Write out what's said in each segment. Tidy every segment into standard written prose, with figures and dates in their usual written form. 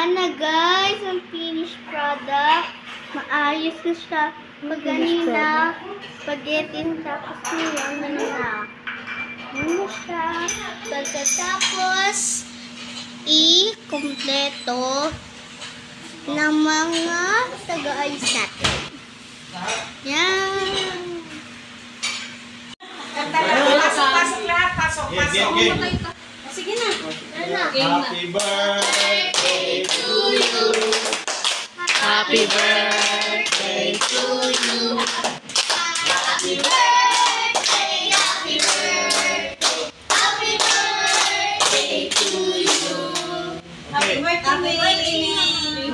Ayan na guys, ang finished product. Maayos na siya. Maganina, spaghetti, tapos ngayon na. Ano siya? Pagkatapos, i-kompleto ng mga taga-ayos natin. Yan. Pasok lahat, pasok. Sige na. Happy birthday to you. Happy birthday to you. Happy birthday, happy birthday. Happy birthday to you. Happy birthday.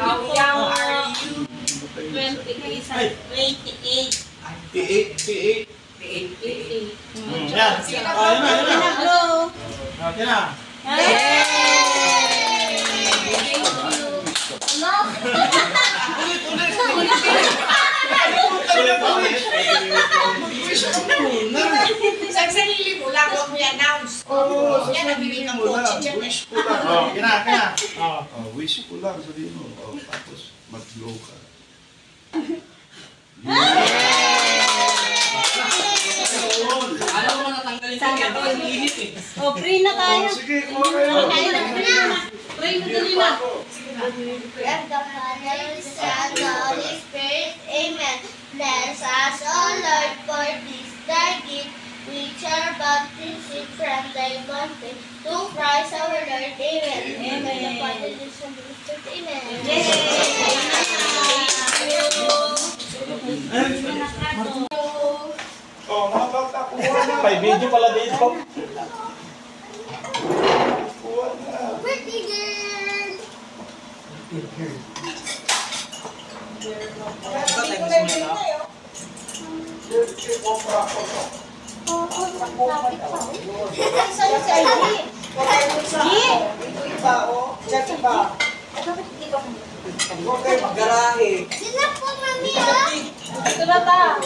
How young are you? 28. 28. Yan. Yan na. Okay na. Sa sarili mo lang, huwag mo i-announce. Yan, nagbibig ng kotse dyan. Wish ko lang. Kina. Wish ko lang, sabihin mo. Tapos mag-glow ka. Alam mo natanggalin sa kapag ihit eh. O, free na tayo. Sige, kuha kayo. Pray mo dali na. And the Father, the Son, the Holy Spirit. Amen. Bless us, O Lord, for this thy gift, which are baptism from thy mountain, to Christ our Lord. Amen. Amen. The Father, the Son, the Holy Spirit. Amen. Oh, mga bata, kuha na. May video pala dito. Kuha na. Pretty girl. Sila po, mami, ah. Ito na ta.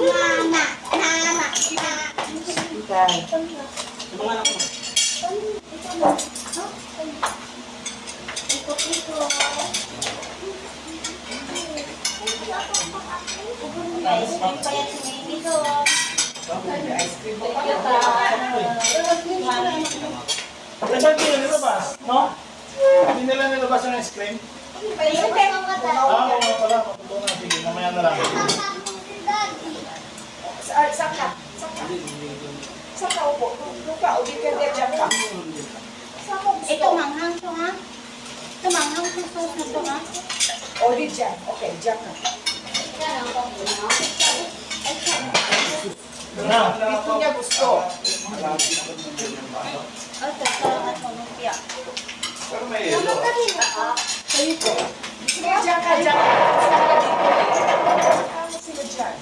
Mama. Mga anak mo. Ikot-ikot. Ice cream pa yan si Mimi doon. Ice cream pa yan. Saan hindi nilabas? No? Hindi nila nilabas yung ice cream? Ayun, pero matalo. Oo nga pala. Matuto na. Sige, mamaya na lang. Saka upo. Luka, ulit ka dyan ka. Ito manghang to, ha? Ito manghang to, sauce na to, ha? Ulit dyan. Okay, dyan ka. Ito niya gusto. Ito, sarap at lumpia. Pero may yelo. Sige, dyan ka, dyan ka. Saka dito. Ano sila dyan?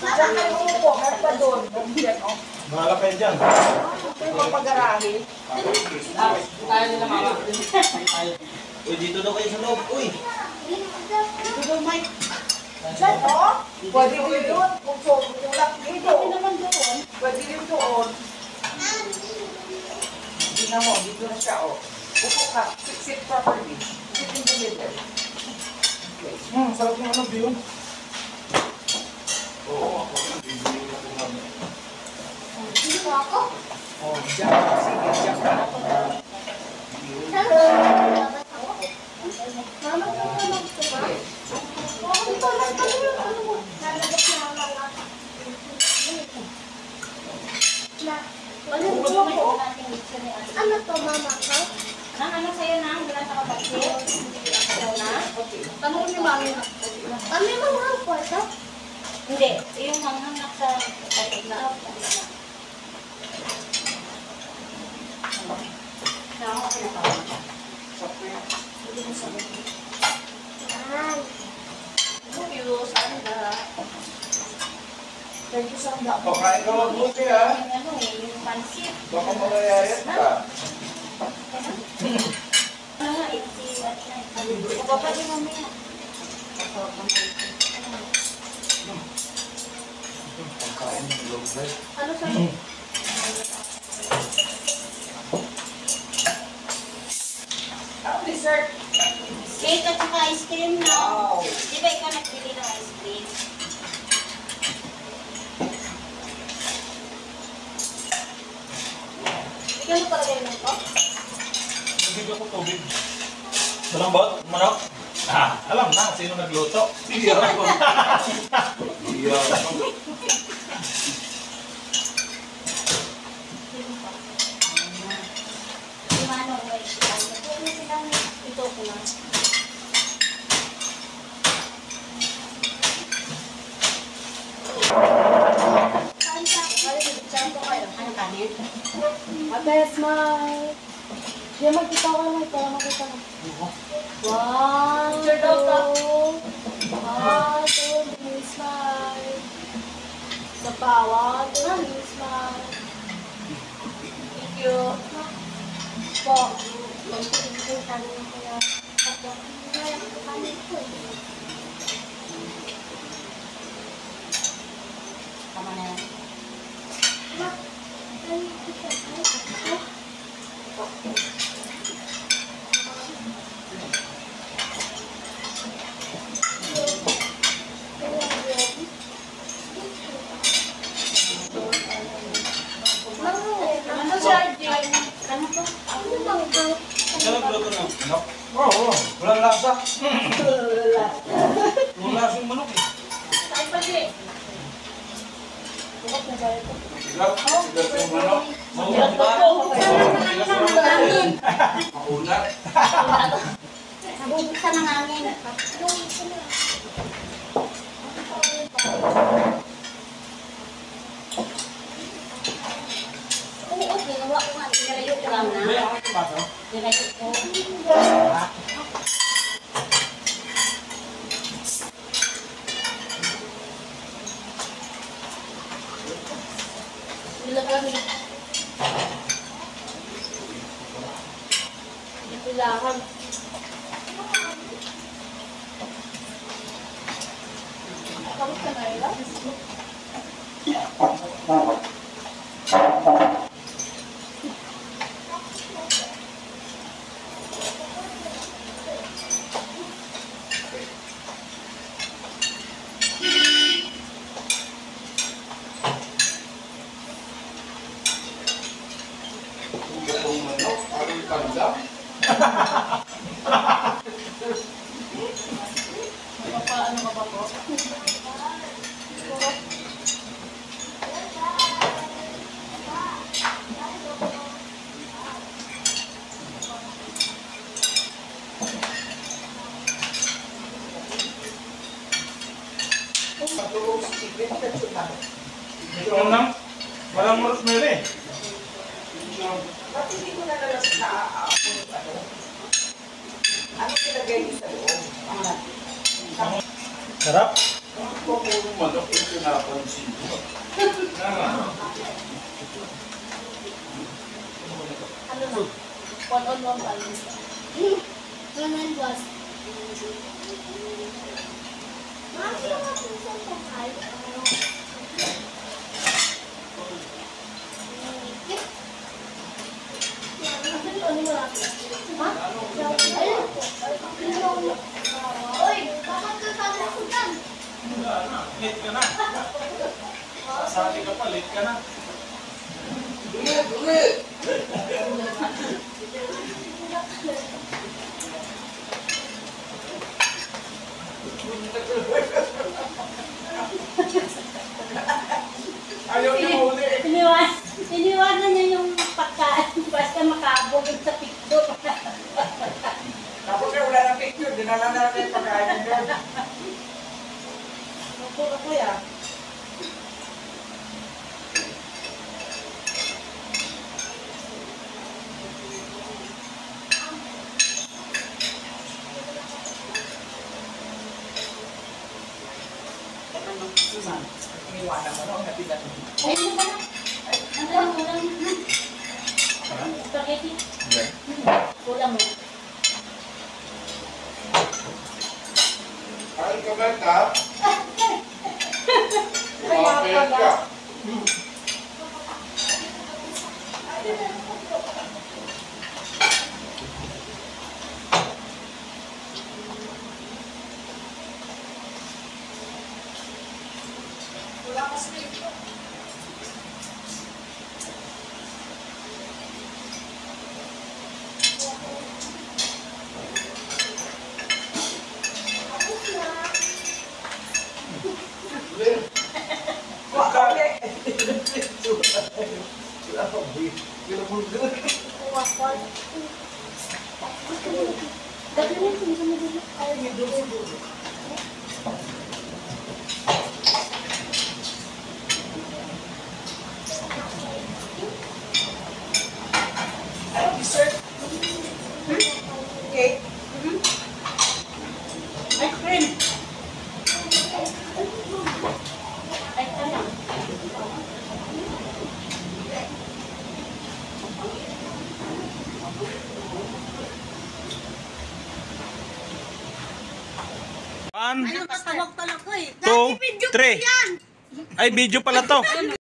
Dyan ka yung upo. Meron pa doon. Dyan, oh. Bahala kayo dyan. Ito yung papagarahe. Tayo nila mama. Uy, dito daw kayo sa loob. Uy. Dito doon, Mike. Dyan, oh. Pwede rin doon. Kung tulak dito. Pwede rin doon. Hindi na mo. Dito na siya, oh. Upo ka. Sit properly. Sit in the middle. Okay. Sarap yung ano, view. Oo, ako. Bibili ko namin. Dito ako. Oh, dyan ka. Sige, dyan ka. Mama, ano to, mama ko? Ano sa'yo na? Wala sa kapatid? Ikaw na? Tanong ni mami. Mami, manghang po ito? Hindi. Yung manghang sa kapatid na. Saan ako pinatawag? Hindi mo sabihin. Yan. Thank you, Sanda. Thank you, Sanda. Pakain ka mabuti, ha? Ano eh, yung pansit. Baka mangyayayat ka. Iti-what na. Kapapali mamaya. Pagkain ng loob. Ano sa... Dessert. Cake at saka ice cream na. Wow. Di ba ikaw nagbili ng ice cream? Ikaw na talaga yun ito? Tubig ako, tubig. Walang bot? Manok? Alam na, sino nagluto? Iya ako. Iya ako. Si Manong, wait. Ano silang ito ko na? Ano kanin? Ate, smile. Diyan magkita ka lang. Para makita ka. One, Picture daw ka. One, two, three, smile. Isa pa. One, two, three, smile. Thank you. Po. Tama na yan. Ano siya, Jane? Ano to? Sino nagluto ng manok? Oo. Walang lasa. Walang lasa yung manok eh. Kain pa siya. Bukot na ba ito? Sigat yung manok. Maunat ba? Maunat. Nabubuksan ng hangin. Oo, ginawa ko nga. Pinalayo ko lang na. May ako tomato. Pinalayo ko. Nilagyan niya. Kailangan. Kamusta na ila? Yung manok, parang tanda. Ano ka ba po? Ito lang. Walang rosemary. Bakit hindi mo na lang sa ano pinagay niyo sa loob? Sarap. Puro manok yung pinapansin ko. Ano na? One-on-one pa rin. Ganun was. Mami, nakapinsan ko kayo. Uy, bakit ka kami ko dyan? Late ka na. Sasali ka pa, late ka na. Ayaw niya mahuli. Iniwanan niya yung pagkain basta makabog sa picture. Tapos kaya wala na picture, dinala na natin yung pagkain doon. Magpura ko ya. Susan, iniwanan mo na, napigat mo. Ayun na ba? Ang tanong kulang. Spaghetti. Kulang mo. Ay, kamay ka. Kumapit ka. Wala kasi dito. Dessert. Cake. Ice cream. One, Ano ka tawag talaga eh? 2, 3. Ay, video pala to.